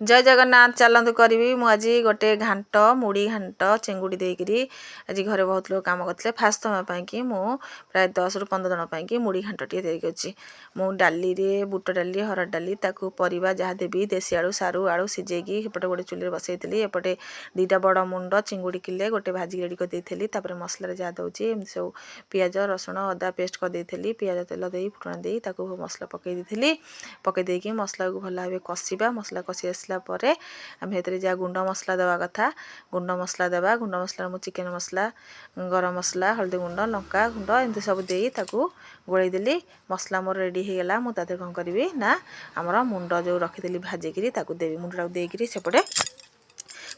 जय जगन्नाथ चलतु करी मुझे गोटे घाट मुड़ी घाट चिंगुड़ी देकरी आज घरे बहुत लोग काम करते फास्ट समय कि मु प्राय 10 ରୁ 15 जन कि मुड़ी घाट टे देगी मु डाली बुट डाली हरड़ डाली परिवा जहाँ देवी देसी आलू सारू आलू सीझेकी एपटे गोटे चुली बसई एपटे 2टा बड़ मुंड चिंगुड़ी किले गोटे भाजी रेडी कर मसला जहाँ दूसरी एमती सब पियाज रसुण अदा पेस्ट कर पियाज तेल दे फुटण दे मसला पकई मसला को भल भाव कषा मसला कषि आसला आम जहाँ गुंड मसला देवा कथा गुंड मसला देवा गुंड मसला मु चिकेन मसला गरम मसला हल्दी गुंड लंका गुंड एमती सब दे गोलैदेली मसला मोर रेडी हो गला मुझे कौन करी ना आमर मुंड जो रखी भाजिकी देवी मुंडा देकर सेपटे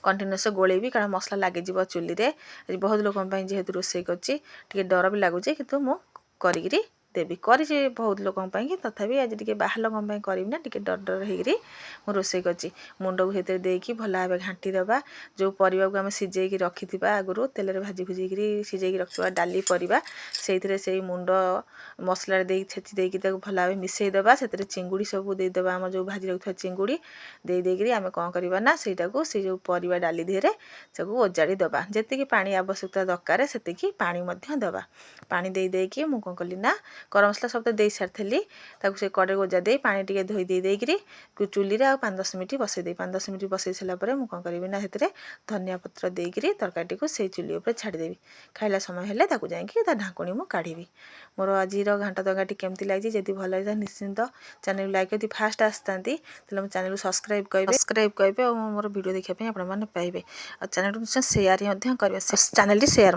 कंटिन्यूस गोलेबी कारण मसला लगे चुली रे बहुत लोक जेहेतु रोसे कर डर भी लगुच कि मुझे देवी कर बहुत लोक तथापि आज टे बाहर लोक करी ना टे डर डर हो रोसे कर मुंड को देकी भल भाव घाटी देवा जो परिवा को आम सीझेकी रखि आगु तेल भाजी भुजी सीझेकी रखा डाली परिवा से मुंड मसला छेची देकी भल भाव मिसई देवा से चिंगुड़ी सब देदेवा आम जो भाजी रखा चिंगुड़ी देदेकी आम कौन करवा ना सेटा से जो परिवा डाली देहरे से ओजाड़ी देवा जी पानी आवश्यकता दरकार से पानी देवा पानी देकी मुझे कौन कली ना गरम मसला सब दे सारी से कड़े ओजा दे पानी टे धोई देकर चुली रे 5-10 मिनट बसई 5-10 मिनट बसई सारापर मुझे कौन करी ना से धनिया पत्र देकर तरकारी को से चुली उपर छाड़देवी खाइला समय हेले जाकि ढाकुणी मुझे काढ़ी मोर आज घाट तरकारी केमती लगी जब भल लगे निश्चिंत चैनल लाइक यदि फास्ट आसता मो चैनल को सब्सक्राइब करेंगे और मोर वीडियो देखापी आपने पाइबे और चैनल को निश्चय सेयार करेंगे चैनल शेयर